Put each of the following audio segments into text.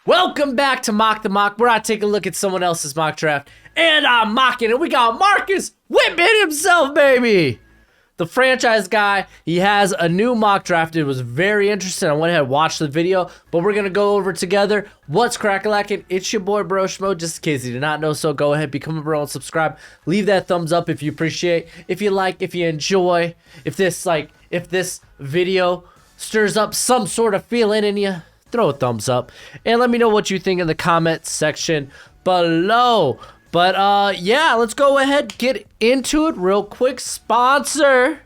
Welcome back to Mock the Mock, where I take a look at someone else's mock draft, and I'm mocking it. We got Marcus Whitman himself, baby! The franchise guy. He has a new mock draft. It was very interesting. I went ahead and watched the video, but we're going to go over together. What's crack-a-lackin'? It's your boy, Broshmo. Just in case you did not know so, go ahead, become a bro and subscribe. Leave that thumbs up if you appreciate, if you like, if you enjoy, if this video stirs up some sort of feeling in you. Throw a thumbs up and let me know what you think in the comment section below. But yeah, let's go ahead, get into it real quick. Sponsor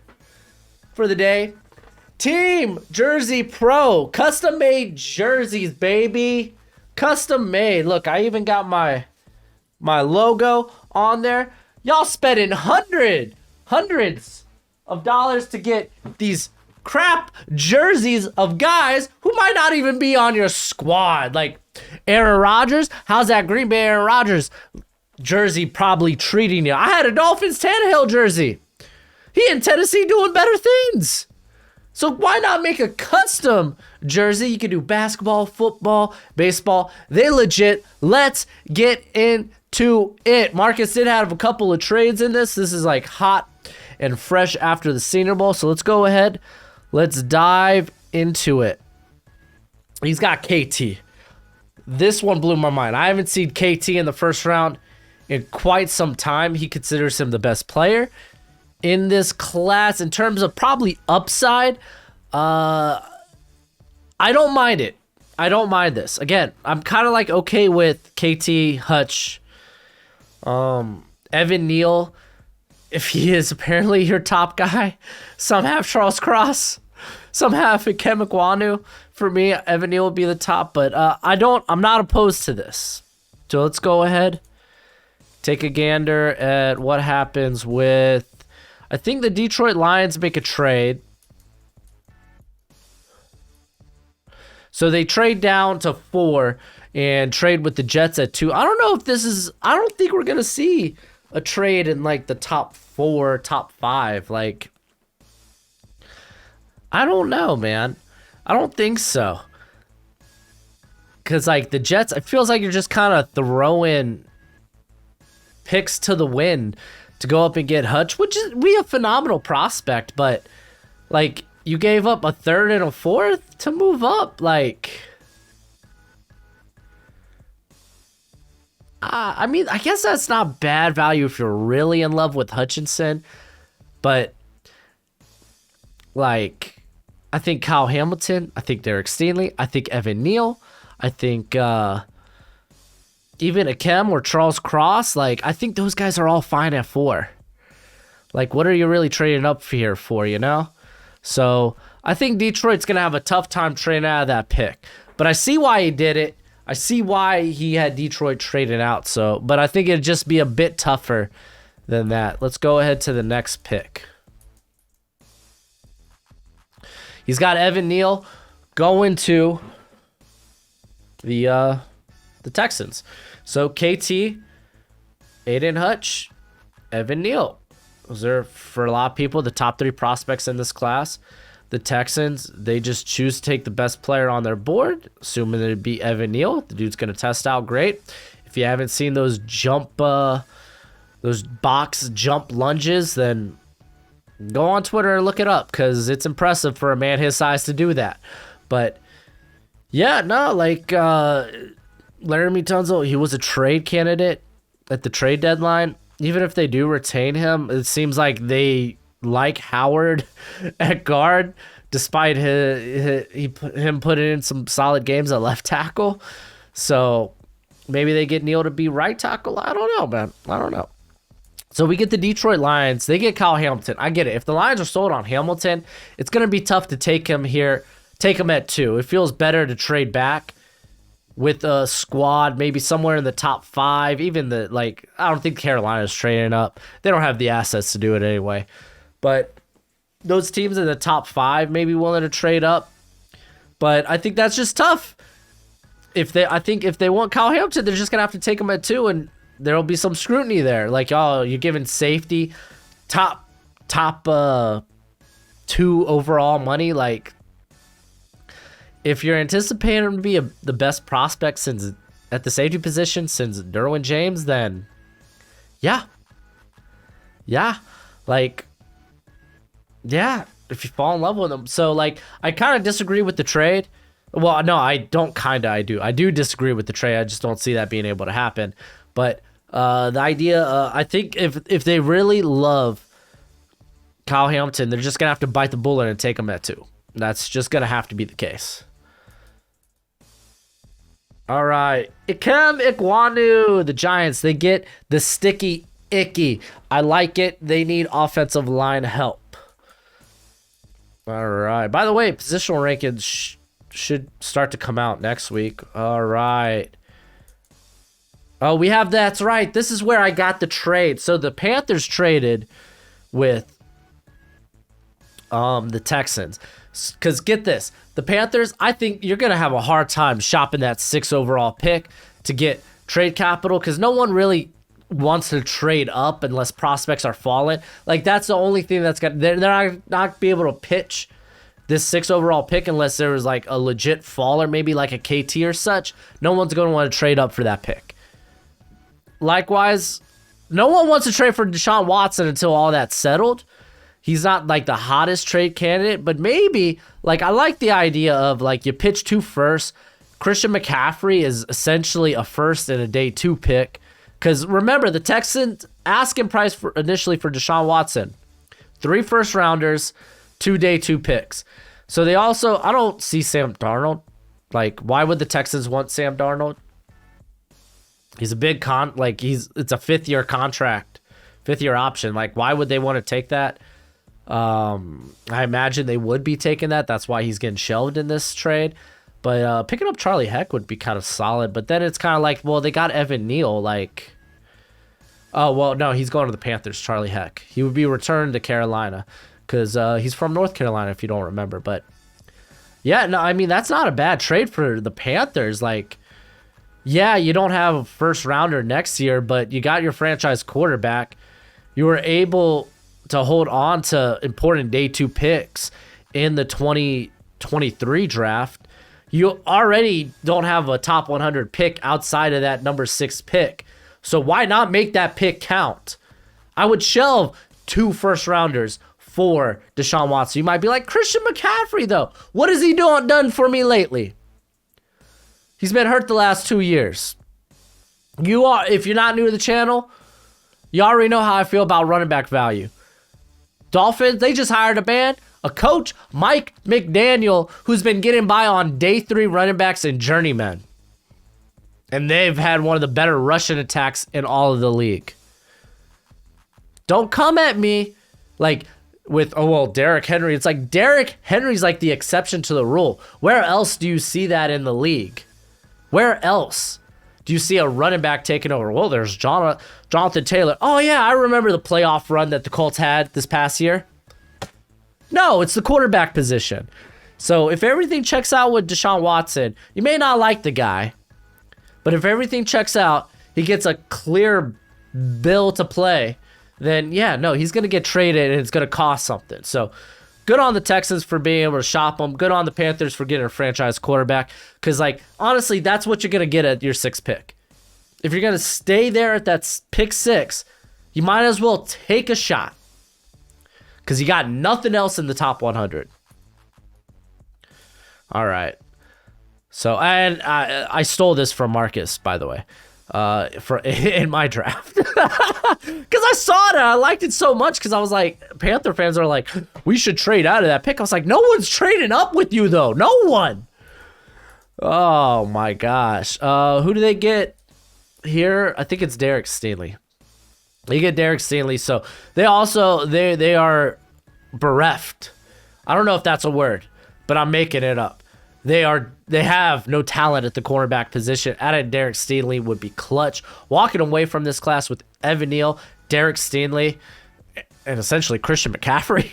for the day, Team Jersey Pro, custom made jerseys, baby. Custom made. Look, I even got my logo on there. Y'all spending hundreds of dollars to get these crap jerseys of guys who might not even be on your squad. Like Aaron Rodgers. How's that Green Bay Aaron Rodgers jersey probably treating you? I had a Dolphins Tannehill jersey. He in Tennessee doing better things. So why not make a custom jersey? You can do basketball, football, baseball. They legit. Let's get into it. Marcus did have a couple of trades in this. This is like hot and fresh after the Senior Bowl. So let's go ahead. Let's dive into it. He's got KT. This one blew my mind. I haven't seen KT in the first round in quite some time. He considers him the best player in this class. In terms of probably upside, I don't mind it. I don't mind this. Again, I'm kind of like okay with KT, Hutch, Evan Neal. If he is apparently your top guy, some have Charles Cross, some have Ikem Ekwonu. For me, Evan Neal would be the top, but I'm not opposed to this. So let's go ahead, take a gander at what happens with, I think the Detroit Lions make a trade. So they trade down to 4 and trade with the Jets at 2. I don't know if this is, I don't think we're going to see a trade in like the top 4, top 5. Like, I don't know, man. I don't think so. Because like the Jets, it feels like you're just kind of throwing picks to the wind to go up and get Hutch, which is a phenomenal prospect, but like you gave up a 3rd and a 4th to move up. Like, I mean, I guess that's not bad value if you're really in love with Hutchinson, but like, I think Kyle Hamilton, I think Derek Stingley, I think Evan Neal, I think even Ikem or Charles Cross, like, I think those guys are all fine at 4. Like, what are you really trading up here for, you know? So I think Detroit's going to have a tough time trading out of that pick. But I see why he did it. I see why he had Detroit traded out. So, but I think it'd just be a bit tougher than that. Let's go ahead to the next pick. He's got Evan Neal going to the Texans. So KT, Aiden Hutch, Evan Neal. Those are, for a lot of people, the top 3 prospects in this class. The Texans, they just choose to take the best player on their board, assuming that it'd be Evan Neal. The dude's going to test out great. If you haven't seen those those box jump lunges, then go on Twitter and look it up, because it's impressive for a man his size to do that. But yeah, no, like Laramie Tunsil, he was a trade candidate at the trade deadline. Even if they do retain him, it seems like they like Howard at guard, despite him putting in some solid games at left tackle. So maybe they get Neal to be right tackle. I don't know, man. I don't know. So we get the Detroit Lions. They get Kyle Hamilton. I get it. If the Lions are sold on Hamilton, it's going to be tough to take him here. Take him at 2. It feels better to trade back with a squad, maybe somewhere in the top 5. Even I don't think Carolina's trading up. They don't have the assets to do it anyway. But those teams in the top 5 may be willing to trade up. But I think that's just tough. I think if they want Kyle Hamilton, they're just going to have to take him at 2, and there'll be some scrutiny there. Like, oh, you're giving safety top 2 overall money. Like, if you're anticipating him to be the best prospect since at the safety position since Derwin James, then yeah, like, yeah, if you fall in love with him. So like, I kind of disagree with the trade. Well, no, I don't. I do disagree with the trade. I just don't see that being able to happen. But the idea, I think if they really love Kyle Hamilton, they're just gonna have to bite the bullet and take him at 2. That's just gonna have to be the case. All right, Ikem Ekwonu, the Giants, they get the sticky icky. I like it. They need offensive line help. All right. By the way, positional rankings should start to come out next week. All right. Oh, we have that's right. This is where I got the trade. So the Panthers traded with the Texans. Because get this, the Panthers, I think you're going to have a hard time shopping that 6 overall pick to get trade capital because no one really wants to trade up unless prospects are falling. Like, that's the only thing that's got, they're not be able to pitch this 6 overall pick unless there was like a legit faller, maybe like a KT or such. No one's going to want to trade up for that pick. Likewise, no one wants to trade for Deshaun Watson until all that's settled. He's not like the hottest trade candidate, but maybe, like, I like the idea of like you pitch 2 firsts. Christian McCaffrey is essentially a first and a day 2 pick. Because remember, the Texans asking price initially for Deshaun Watson, 3 first rounders, 2 day 2 picks. So they also, I don't see Sam Darnold. Like, why would the Texans want Sam Darnold? He's a big it's a 5th-year contract, 5th-year option. Like, why would they want to take that? I imagine they would be taking that. That's why he's getting shelved in this trade. But picking up Charlie Heck would be kind of solid. But then it's kind of like, well, they got Evan Neal. Like, oh, well, no, he's going to the Panthers, Charlie Heck. He would be returned to Carolina because he's from North Carolina, if you don't remember. But, yeah, no, I mean, that's not a bad trade for the Panthers. Like, yeah, you don't have a first rounder next year, but you got your franchise quarterback. You were able to hold on to important day 2 picks in the 2023 draft. You already don't have a top 100 pick outside of that number 6 pick. So why not make that pick count? I would shelve 2 first rounders for Deshaun Watson. You might be like, Christian McCaffrey, though. What has he done for me lately? He's been hurt the last 2 years. If you're not new to the channel, you already know how I feel about running back value. Dolphins, they just hired a coach, Mike McDaniel, who's been getting by on day 3 running backs and journeymen. And they've had one of the better rushing attacks in all of the league. Don't come at me like with, oh, well, Derrick Henry. It's like Derrick Henry's like the exception to the rule. Where else do you see that in the league? Where else do you see a running back taking over? Well, there's Jonathan Taylor. Oh, yeah, I remember the playoff run that the Colts had this past year. No, it's the quarterback position. So if everything checks out with Deshaun Watson, you may not like the guy, but if everything checks out, he gets a clear bill to play, then yeah, no, he's going to get traded and it's going to cost something. So good on the Texans for being able to shop him. Good on the Panthers for getting a franchise quarterback. Because, like, honestly, that's what you're going to get at your 6th pick. If you're going to stay there at that pick 6, you might as well take a shot. Because you got nothing else in the top 100. All right. So, and I stole this from Marcus, by the way, in my draft. Because I saw it and I liked it so much because I was like, Panther fans are like, we should trade out of that pick. I was like, no one's trading up with you, though. No one. Oh, my gosh. Who do they get here? I think it's Derek Stingley. They get Derek Stingley. So they also, they are bereft. I don't know if that's a word, but I'm making it up. They have no talent at the cornerback position. Adding Derek Stingley would be clutch. Walking away from this class with Evan Neal, Derek Stingley, and essentially Christian McCaffrey.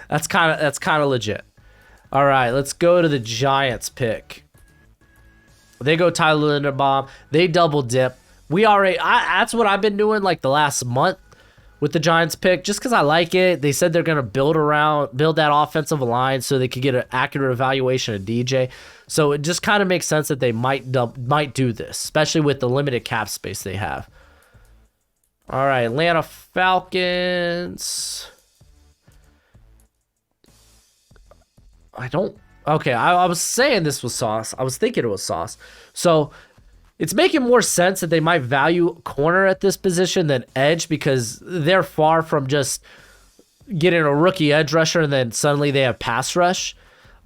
That's kind of legit. All right, let's go to the Giants pick. They go Tyler Linderbaum. They double dip. That's what I've been doing like the last month. with the Giants pick just because I like it. They said they're going to build that offensive line so they could get an accurate evaluation of DJ. So it just kind of makes sense that they might do this, especially with the limited cap space they have. All right, Atlanta Falcons. Okay, I was saying this was sauce. I was thinking it was sauce. So it's making more sense that they might value corner at this position than edge because they're far from just getting a rookie edge rusher and then suddenly they have pass rush.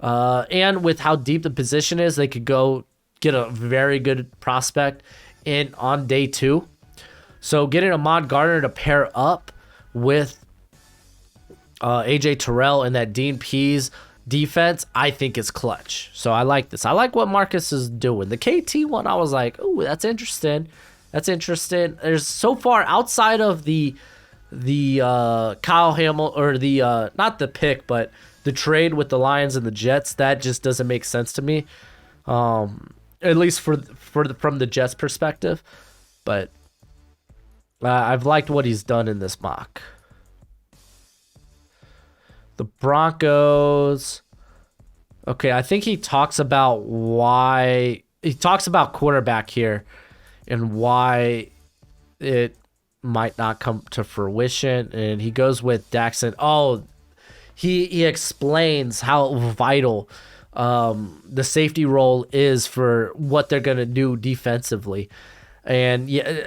And with how deep the position is, they could go get a very good prospect on day 2. So getting Ahmad Gardner to pair up with AJ Terrell and that Dean Pease defense, I think is clutch. So I like this. I like what Marcus is doing. The KT one, I was like, ooh, that's interesting. There's so far outside of the Kyle Hamilton or the not the pick, but the trade with the Lions and the Jets, that just doesn't make sense to me. At least from the Jets perspective. But I've liked what he's done in this mock. The Broncos. Okay, I think he talks about quarterback here and why it might not come to fruition. And he goes with Daxon. Oh, he explains how vital the safety role is for what they're going to do defensively. And yeah,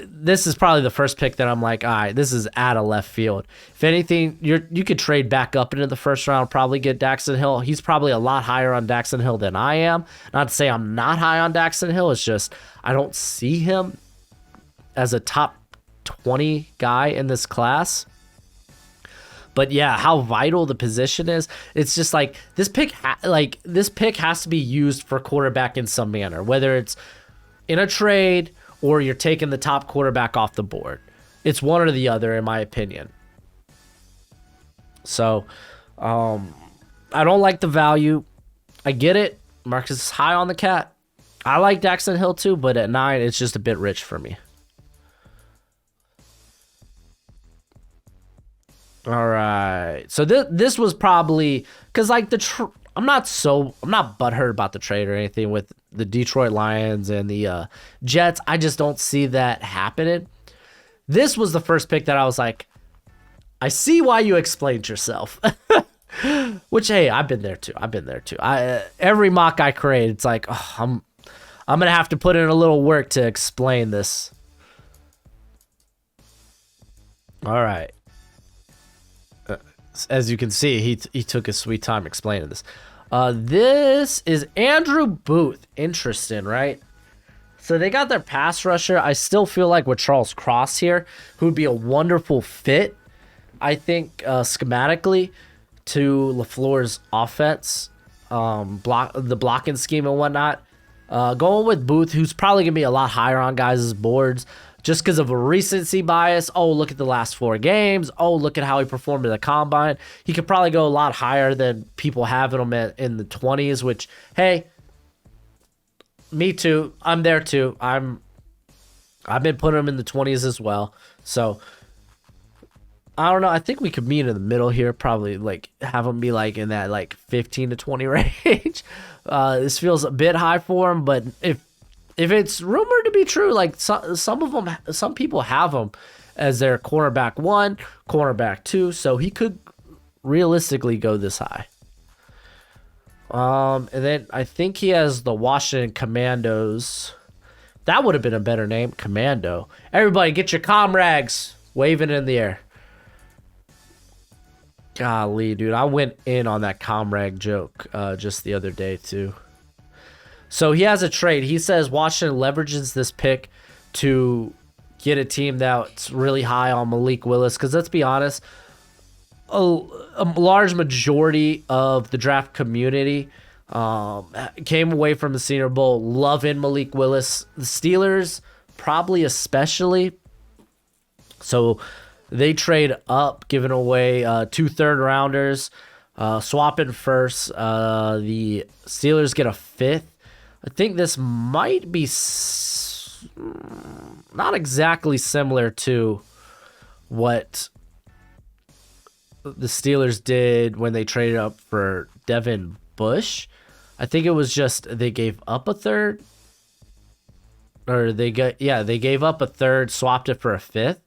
this is probably the first pick that I'm like, all right, this is out of left field. If anything, you could trade back up into the first round, probably get Daxon Hill. He's probably a lot higher on Daxon Hill than I am. Not to say I'm not high on Daxon Hill. It's just I don't see him as a top 20 guy in this class. But yeah, how vital the position is. It's just like this pick has to be used for quarterback in some manner, whether it's in a trade or you're taking the top quarterback off the board. It's one or the other, in my opinion. So, I don't like the value. I get it. Marcus is high on the cat. I like Daxon Hill too, but at 9, it's just a bit rich for me. All right. So this was probably because like I'm not butthurt about the trade or anything with the Detroit Lions and the Jets. I just don't see that happening. This was the first pick that I was like, I see why you explained yourself. Which, hey, I've been there too. Every mock I create, it's like, oh, I'm gonna have to put in a little work to explain this. All right. As you can see, he took his sweet time explaining this. This is Andrew Booth. Interesting, right? So they got their pass rusher. I still feel like with Charles Cross here, who would be a wonderful fit, I think, schematically to LaFleur's offense, the blocking scheme and whatnot. Going with Booth, who's probably going to be a lot higher on guys' boards, just because of a recency bias. Oh, look at the last 4 games. Oh, look at how he performed in the combine. He could probably go a lot higher than people having him in the 20s, which, hey, me too. I'm there too. I've been putting him in the 20s as well. So, I don't know. I think we could meet in the middle here. Probably like have him be like in that like 15 to 20 range. This feels a bit high for him, but if it's rumored to be true, like some people have him as their cornerback 1, cornerback 2, so he could realistically go this high. And then I think he has the Washington Commandos. That would have been a better name, Commando. Everybody, get your comrags waving in the air. Golly, dude, I went in on that comrade joke just the other day too. So he has a trade. He says Washington leverages this pick to get a team that's really high on Malik Willis. Because let's be honest, a large majority of the draft community came away from the Senior Bowl loving Malik Willis. The Steelers probably especially. So they trade up, giving away 2 third-rounders, swapping first. The Steelers get a 5th. I think this might be not exactly similar to what the Steelers did when they traded up for Devin Bush. I think it was just they gave up a third, or they gave up a third, swapped it for a fifth.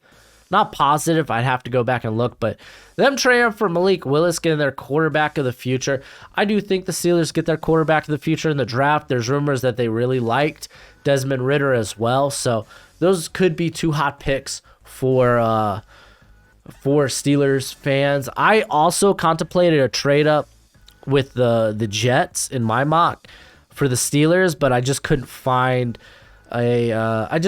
Not positive. I'd have to go back and look, but them trading up for Malik Willis, getting their quarterback of the future. I do think the Steelers get their quarterback of the future in the draft. There's rumors that they really liked Desmond Ridder as well, so those could be two hot picks for Steelers fans. I also contemplated a trade up with the Jets in my mock for the Steelers, but I just couldn't find I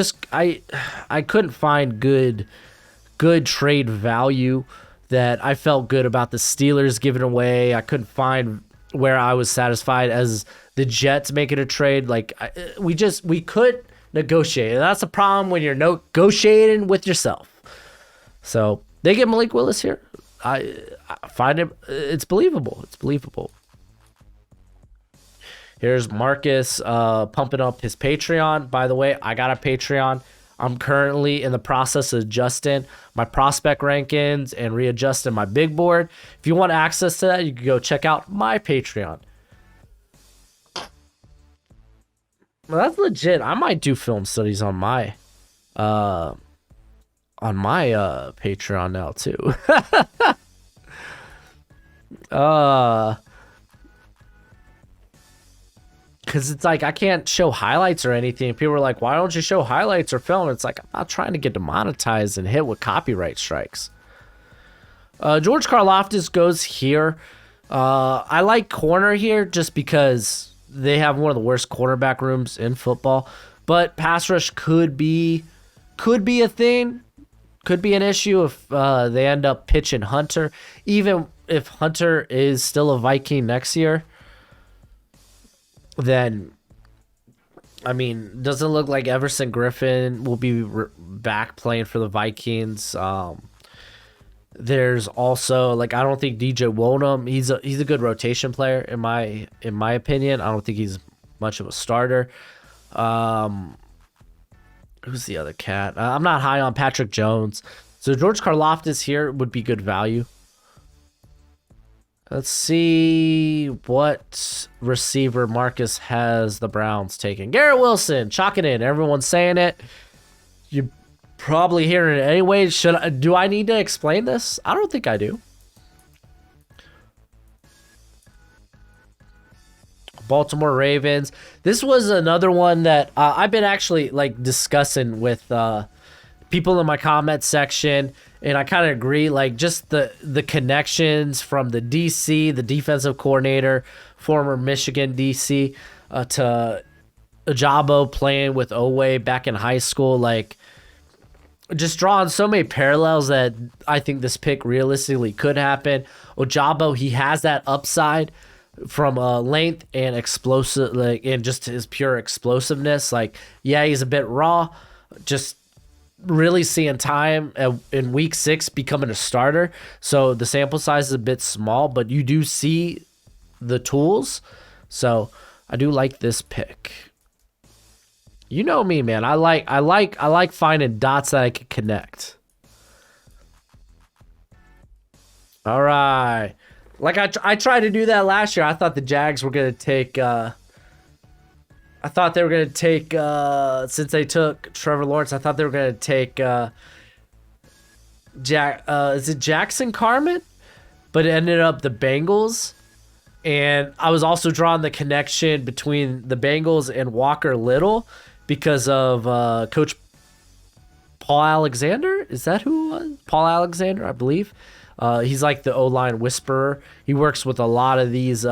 couldn't find good trade value that I felt good about the Steelers giving away. I couldn't find where I was satisfied as the Jets making a trade. Like we could negotiate. That's a problem when you're negotiating with yourself. So they get Malik Willis here. I find it's believable. It's believable. Here's Marcus pumping up his Patreon. By the way, I got a Patreon. I'm currently in the process of adjusting my prospect rankings and readjusting my big board. If you want access to that, you can go check out my Patreon. Well, that's legit. I might do film studies on my Patreon now too. Because it's like I can't show highlights or anything. People are like, why don't you show highlights or film? It's like, I'm not trying to get demonetized and hit with copyright strikes. George Karlaftis goes here. I like corner here just because they have one of the worst cornerback rooms in football. But pass rush could be a thing. Could be an issue if they end up pitching Hunter. Even if Hunter is still a Viking next year, then, I mean, doesn't look like Everson Griffin will be back playing for the Vikings. There's also, like, I don't think DJ Wonham, he's a good rotation player in my opinion. I don't think he's much of a starter. Who's the other cat? I'm not high on Patrick Jones. So George Karlaftis here would be good value. Let's see what receiver Marcus has the Browns taking. Garrett Wilson, chalk it in. Everyone's saying it. You're probably hearing it anyway. Do I need to explain this? I don't think I do. Baltimore Ravens. This was another one that I've been actually like discussing with people in my comment section, and I kind of agree. Like just the connections from the DC, the defensive coordinator, former Michigan DC, to Ajabo playing with Owe back in high school. Like just drawing so many parallels that I think this pick realistically could happen. Ajabo, he has that upside from length and explosive, like, and just his pure explosiveness. Like, yeah, he's a bit raw. Just really seeing time in week 6 becoming a starter. So the sample size is a bit small, but you do see the tools. So I do like this pick. You know me, man. I like finding dots that I can connect. All right. Like I tried to do that last year. I thought the Jags were gonna take. I thought they were gonna take since they took Trevor Lawrence. I thought they were gonna take is it Jackson Carman? But it ended up the Bengals, and I was also drawing the connection between the Bengals and Walker Little because of Coach Paul Alexander. Is that who it was? Paul Alexander, I believe. He's like the O-line whisperer. He works with a lot of these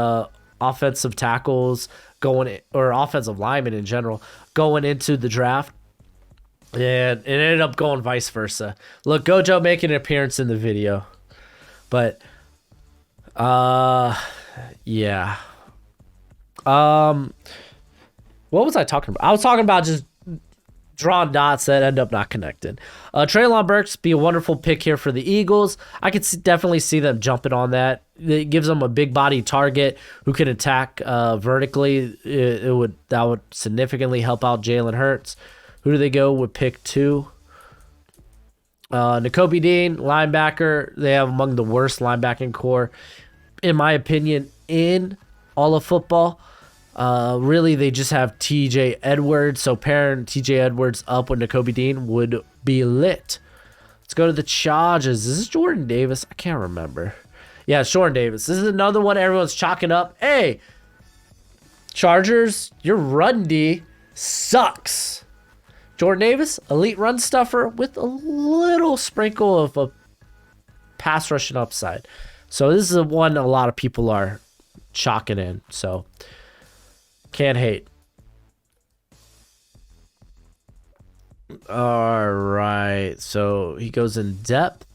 offensive tackles or offensive linemen in general going into the draft. And it ended up going vice versa. Look, Gojo making an appearance in the video. But, yeah. What was I talking about? I was talking about just drawing dots that end up not connected. Treylon Burks be a wonderful pick here for the Eagles. I could definitely see them jumping on that. It gives them a big body target who can attack vertically. That would significantly help out Jalen Hurts. Who do they go with pick 2? Nakobe Dean, linebacker. They have among the worst linebacking core, in my opinion, in all of football. Really, they just have TJ Edwards. So pairing TJ Edwards up with Nakobe Dean would be lit. Let's go to the Chargers. Is this Jordan Davis? I can't remember. Yeah, it's Jordan Davis. This is another one everyone's chalking up. Hey, Chargers, your run D sucks. Jordan Davis, elite run stuffer with a little sprinkle of a pass rushing upside. So this is one a lot of people are chalking in. So can't hate. All right. So he goes in depth.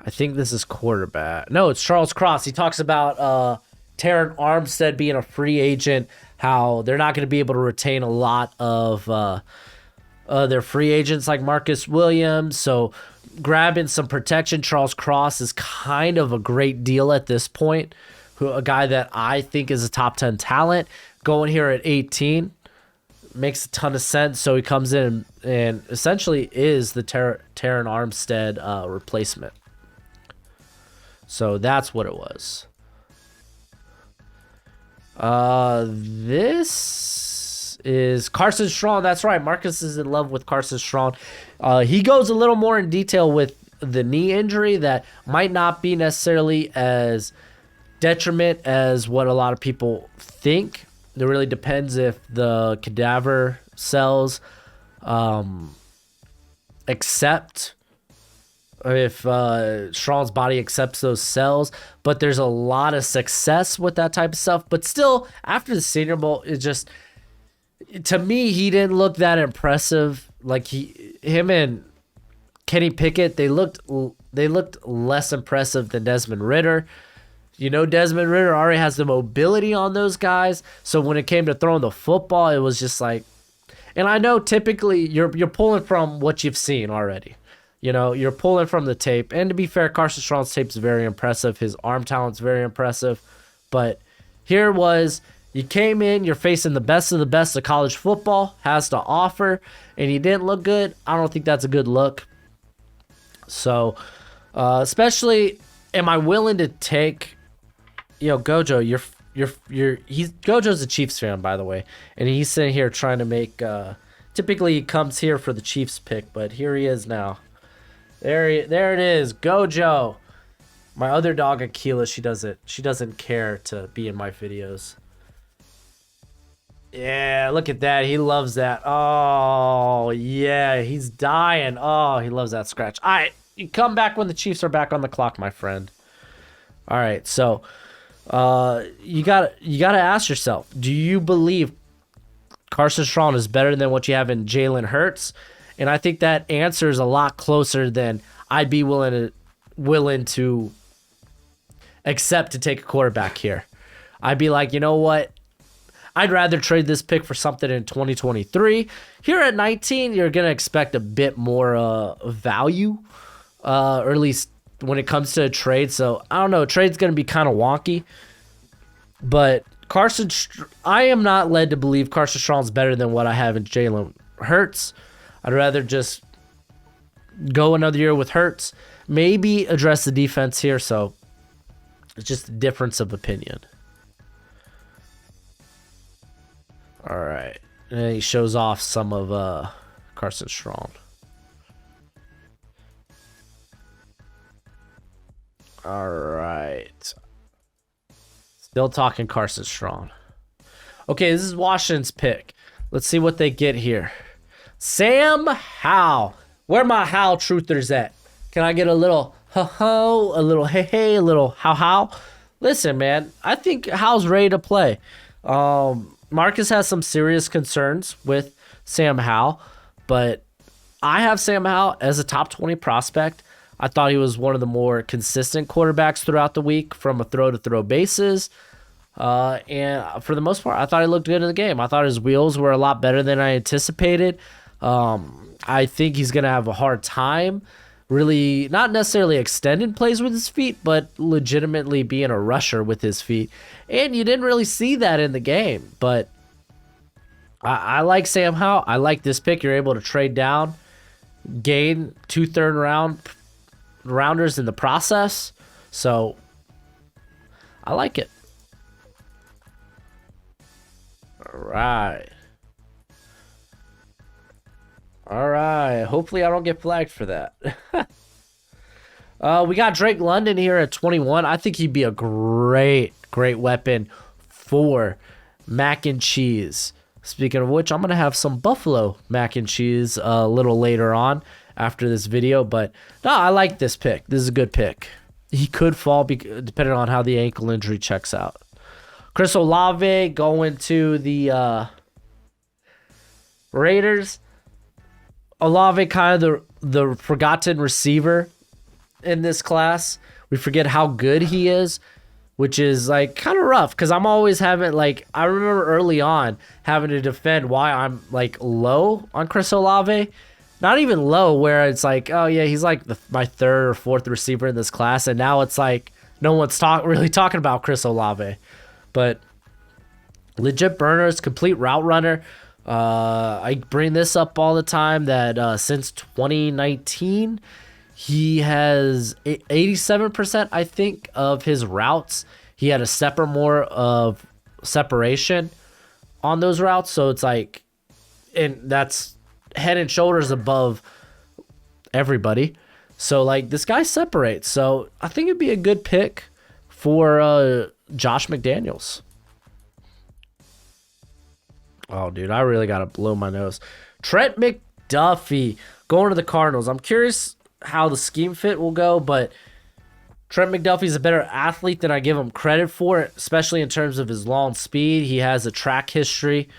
I think this is quarterback. No, it's Charles Cross. He talks about Terran Armstead being a free agent, how they're not going to be able to retain a lot of their free agents like Marcus Williams. So grabbing some protection, Charles Cross is kind of a great deal at this point. A guy that I think is a top 10 talent. Going here at 18 makes a ton of sense. So he comes in and essentially is the Terran Armstead replacement. So that's what it was. This is Carson Strong. That's right. Marcus is in love with Carson Strong. He goes a little more in detail with the knee injury that might not be necessarily as detriment as what a lot of people think. It really depends if the cadaver cells accept, if Strong's body accepts those cells, but there's a lot of success with that type of stuff. But still, after the Senior Bowl, it just, to me, he didn't look that impressive. Like him and Kenny Pickett, they looked less impressive than Desmond Ridder. You know, Desmond Ridder already has the mobility on those guys. So when it came to throwing the football, it was just like, and I know typically you're pulling from what you've seen already. You know, you're pulling from the tape. And to be fair, Carson Strong's tape is very impressive. His arm talent's very impressive. But here was, you came in, you're facing the best of college football has to offer, and you didn't look good. I don't think that's a good look. So, especially, am I willing to take, Gojo, Gojo's a Chiefs fan, by the way, and he's sitting here trying to make, typically he comes here for the Chiefs pick, but here he is now. There it is, Gojo. My other dog, Akila, she doesn't care to be in my videos. Yeah, look at that. He loves that. Oh, yeah, he's dying. Oh, he loves that scratch. All right, you come back when the Chiefs are back on the clock, my friend. All right, so you gotta ask yourself, do you believe Carson Strong is better than what you have in Jalen Hurts? And I think that answer is a lot closer than I'd be willing to accept to take a quarterback here. I'd be like, you know what? I'd rather trade this pick for something in 2023. Here at 19, you're going to expect a bit more value, or at least when it comes to a trade. So, I don't know. Trade's going to be kind of wonky. But I am not led to believe Carson Strong's better than what I have in Jalen Hurts. I'd rather just go another year with Hurts. Maybe address the defense here. So, it's just a difference of opinion. All right. And then he shows off some of Carson Strong. All right. Still talking Carson Strong. Okay, this is Washington's pick. Let's see what they get here. Sam Howell. Where my Howell truthers at? Can I get a little ho-ho, a little hey-hey, a little how-how? Listen, man, I think Howell's ready to play. Marcus has some serious concerns with Sam Howell, but I have Sam Howell as a top 20 prospect. I thought he was one of the more consistent quarterbacks throughout the week from a throw-to-throw basis. And for the most part, I thought he looked good in the game. I thought his wheels were a lot better than I anticipated. I think he's going to have a hard time really not necessarily extending plays with his feet, but legitimately being a rusher with his feet. And you didn't really see that in the game. But I like Sam Howell. I like this pick. You're able to trade down gain 2 rounders in the process. So I like it. All right. All right. Hopefully I don't get flagged for that. We got Drake London here at 21. I think he'd be a great weapon for mac and cheese. Speaking of which, I'm going to have some buffalo mac and cheese a little later on after this video. But no, I like this pick. This is a good pick. He could fall depending on how the ankle injury checks out. Chris Olave going to the Raiders. Olave kind of the forgotten receiver in this class. We forget how good he is, which is like kind of rough because I'm always having like, I remember early on having to defend why I'm like low on Chris Olave. Not even low where it's like, oh yeah, he's like my 3rd or 4th receiver in this class. And now it's like no one's really talking about Chris Olave. But legit burners, complete route runner. I bring this up all the time that since 2019, he has 87%, I think, of his routes. He had a more of separation on those routes. So it's like, and that's head and shoulders above everybody. So like this guy separates. So I think it'd be a good pick for Josh McDaniels. Oh, dude, I really got to blow my nose. Trent McDuffie going to the Cardinals. I'm curious how the scheme fit will go, but Trent McDuffie's a better athlete than I give him credit for, especially in terms of his long speed. He has a track history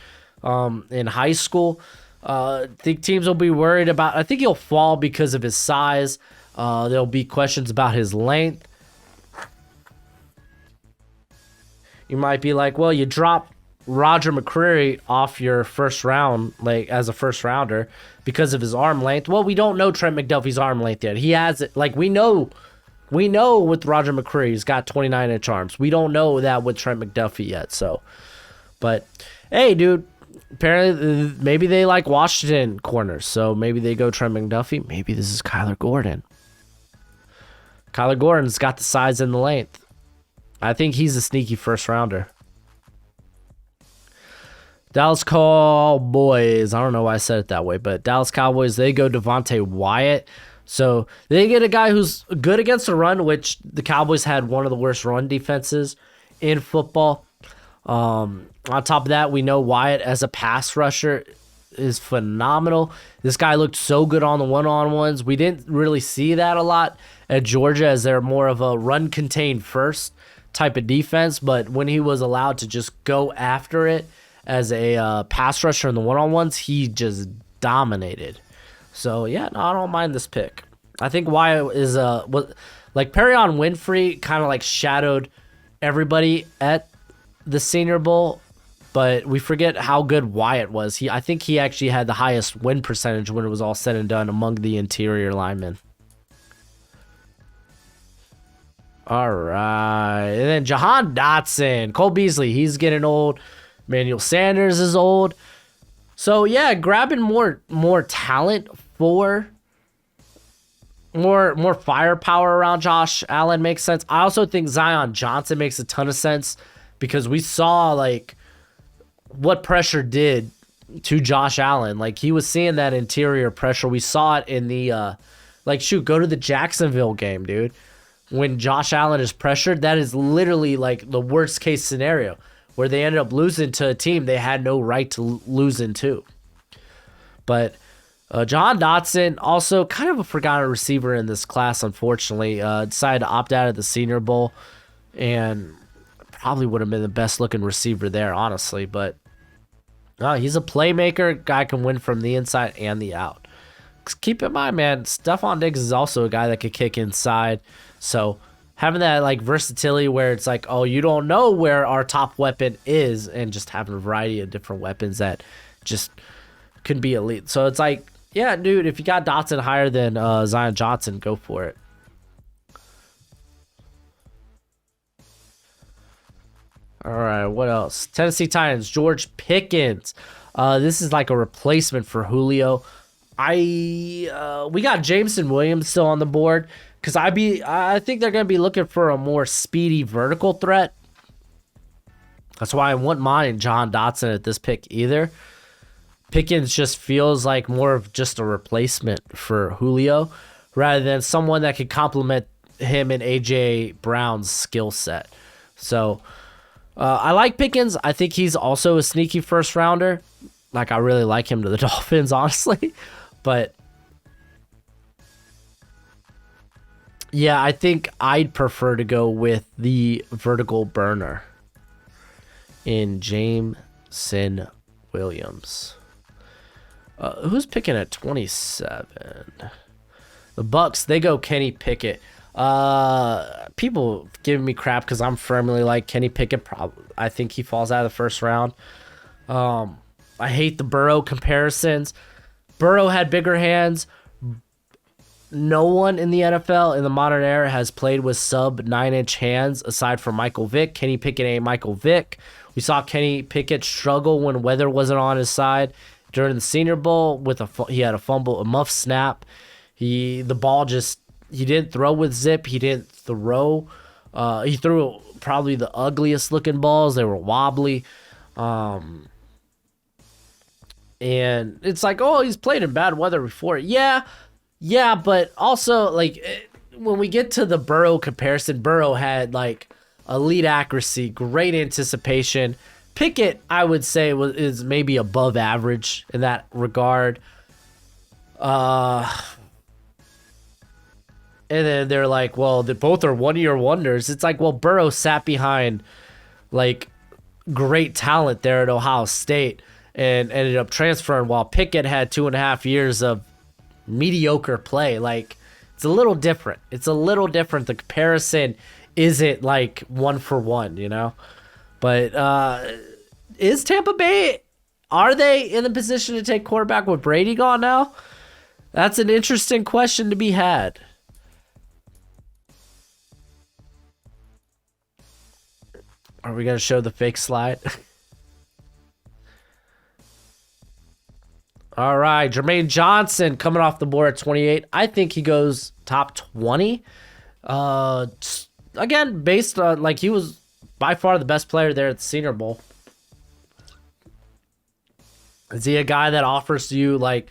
in high school. I think teams will be worried about, I think he'll fall because of his size. There'll be questions about his length. You might be like, well, you dropped Roger McCreary off your first round, like as a first rounder because of his arm length. Well, we don't know Trent McDuffie's arm length yet. He has it. Like we know with Roger McCreary, he's got 29-inch arms. We don't know that with Trent McDuffie yet. So, but hey, dude, apparently maybe they like Washington corners. So maybe they go Trent McDuffie. Maybe this is Kyler Gordon. Kyler Gordon's got the size and the length. I think he's a sneaky first rounder. Dallas Cowboys, I don't know why I said it that way, but Dallas Cowboys, they go Devontae Wyatt. So they get a guy who's good against the run, which the Cowboys had one of the worst run defenses in football. On top of that, we know Wyatt as a pass rusher is phenomenal. This guy looked so good on the one-on-ones. We didn't really see that a lot at Georgia as they're more of a run-contained first type of defense, but when he was allowed to just go after it, as a pass rusher in the one-on-ones, he just dominated. So, yeah, no, I don't mind this pick. I think Wyatt is like Perion Winfrey kind of like shadowed everybody at the Senior Bowl, but we forget how good Wyatt was. I think he actually had the highest win percentage when it was all said and done among the interior linemen. All right. And then Jahan Dotson, Cole Beasley, he's getting old. Emmanuel Sanders is old. So, yeah, grabbing more talent for more firepower around Josh Allen makes sense. I also think Zion Johnson makes a ton of sense because we saw, like, what pressure did to Josh Allen. Like, he was seeing that interior pressure. We saw it in the, go to the Jacksonville game, dude. When Josh Allen is pressured, that is literally, like, the worst-case scenario, where they ended up losing to a team they had no right to lose to. But Jahan Dotson, also kind of a forgotten receiver in this class, unfortunately, decided to opt out of the Senior Bowl, and probably would have been the best-looking receiver there, honestly. But he's a playmaker. Guy can win from the inside and the out. Keep in mind, man, Stephon Diggs is also a guy that could kick inside. So having that like versatility where it's like, oh, you don't know where our top weapon is, and just having a variety of different weapons that just can be elite. So it's like, yeah, dude, if you got Dotson higher than Zion Johnson, go for it. All right, what else? Tennessee Titans, George Pickens. This is like a replacement for Julio. We got Jameson Williams still on the board because I think they're gonna be looking for a more speedy vertical threat. That's why I wouldn't mind John Dotson at this pick either. Pickens just feels like more of just a replacement for Julio rather than someone that could complement him and AJ Brown's skill set. So I like Pickens. I think he's also a sneaky first rounder. Like, I really like him to the Dolphins, honestly. But yeah, I think I'd prefer to go with the vertical burner in Jameson Williams. Who's picking at 27? The Bucks, they go Kenny Pickett. People giving me crap because I'm firmly like Kenny Pickett. I think he falls out of the first round. I hate the Burrow comparisons. Burrow had bigger hands. No one in the NFL in the modern era has played with sub 9-inch hands aside from Michael Vick. Kenny Pickett ain't Michael Vick. We saw Kenny Pickett struggle when weather wasn't on his side during the Senior Bowl he had a fumble, a muff snap. He didn't throw with zip. He didn't throw. He threw probably the ugliest looking balls. They were wobbly. And it's like, oh, he's played in bad weather before. Yeah, but also, like, when we get to the Burrow comparison, Burrow had, like, elite accuracy, great anticipation. Pickett, I would say, is maybe above average in that regard. And then they're like, well, they both are one-year wonders. It's like, well, Burrow sat behind, like, great talent there at Ohio State and ended up transferring, while Pickett had 2.5 years of mediocre play. Like, it's a little different. The comparison isn't, like, one for one, you know? But is Tampa Bay, are they in the position to take quarterback with Brady gone now? That's an interesting question to be had. Are we going to show the fake slide? All right, Jermaine Johnson coming off the board at 28. I think he goes top 20. Again, based on, like, he was by far the best player there at the Senior Bowl. Is he a guy that offers you, like,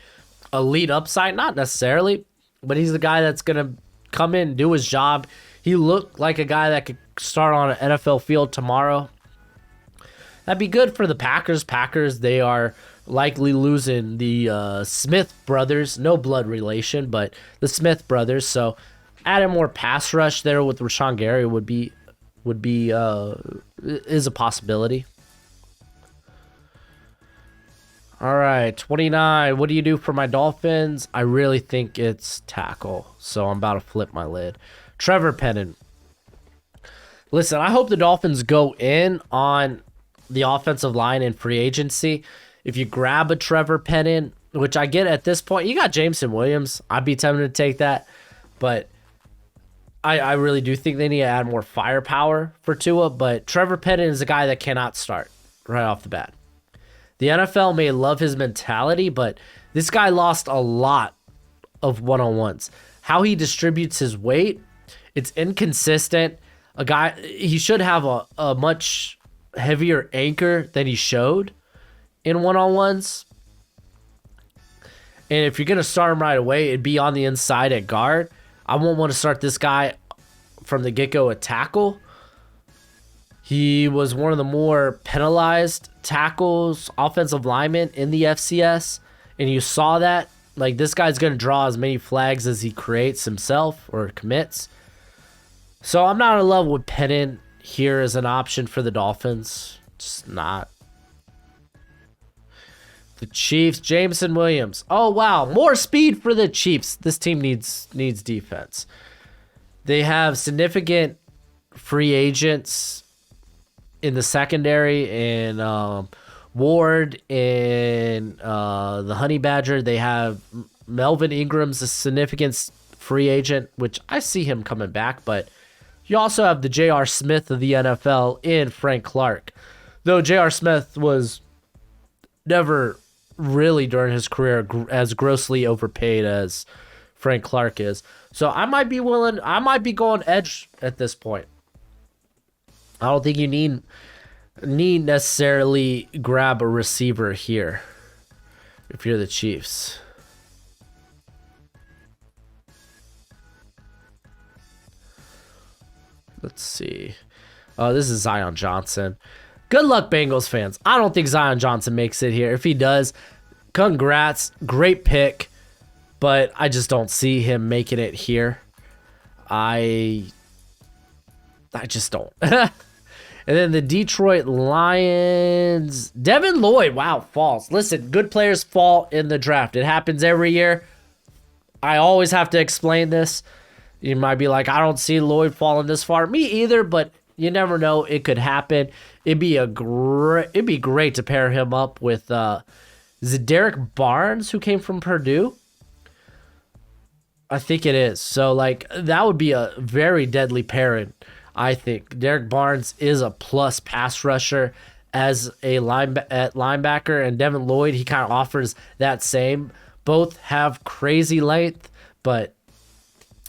elite upside? Not necessarily, but he's the guy that's going to come in and do his job. He looked like a guy that could start on an NFL field tomorrow. That'd be good for the Packers. They are likely losing the Smith brothers. No blood relation, but the Smith brothers. So adding more pass rush there with Rashawn Gary is a possibility. All right, 29. What do you do for my Dolphins? I really think it's tackle, so I'm about to flip my lid. Trevor Penning. Listen, I hope the Dolphins go in on the offensive line in free agency. If you grab a Trevor Penning, which I get at this point, you got Jameson Williams. I'd be tempted to take that, but I really do think they need to add more firepower for Tua. But Trevor Penning is a guy that cannot start right off the bat. The NFL may love his mentality, but this guy lost a lot of one-on-ones. How he distributes his weight, it's inconsistent. He should have a much heavier anchor than he showed in one-on-ones. And if you're going to start him right away, it'd be on the inside at guard. I won't want to start this guy from the get-go at tackle. He was one of the more penalized tackles, offensive linemen in the FCS. And you saw that. Like, this guy's going to draw as many flags as he creates himself or commits. So I'm not in love with Penning here as an option for the Dolphins. Just not. The Chiefs, Jameson Williams. Oh, wow. More speed for the Chiefs. This team needs defense. They have significant free agents in the secondary, and Ward and the Honey Badger. They have Melvin Ingram's a significant free agent, which I see him coming back, but you also have the J.R. Smith of the NFL in Frank Clark. Though J.R. Smith was never really during his career as grossly overpaid as Frank Clark is. So I might be going edge at this point. I don't think you need necessarily grab a receiver here if you're the Chiefs. Let's see. Oh, this is Zion Johnson. Good luck, Bengals fans. I don't think Zion Johnson makes it here. If he does, congrats. Great pick. But I just don't see him making it here. I just don't. And then the Detroit Lions. Devin Lloyd. Wow, falls. Listen, good players fall in the draft. It happens every year. I always have to explain this. You might be like, I don't see Lloyd falling this far. Me either, but you never know. It could happen. It'd be great to pair him up with is it Derek Barnes, who came from Purdue? I think it is. So like that would be a very deadly pairing. I think Derek Barnes is a plus pass rusher as a linebacker, and Devin Lloyd, he kind of offers that same. Both have crazy length, but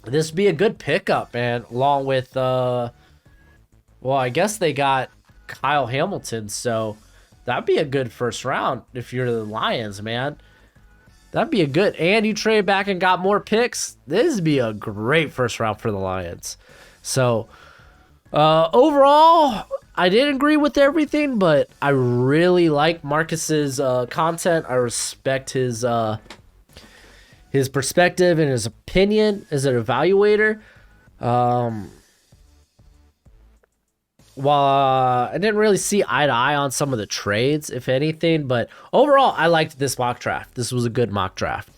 this would be a good pickup, man, along with, well, I guess they got Kyle Hamilton, so that'd be a good first round if you're the Lions, man. That'd be a good, and you trade back and got more picks. This would be a great first round for the Lions. So, overall, I didn't agree with everything, but I really like Marcus's content. I respect his perspective and his opinion as an evaluator. While I didn't really see eye to eye on some of the trades, if anything, but overall, I liked this mock draft. This was a good mock draft.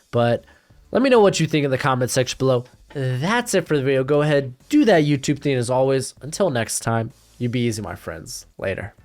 But let me know what you think in the comment section below. That's it for the video. Go ahead, do that YouTube thing as always. Until next time, you be easy, my friends. Later.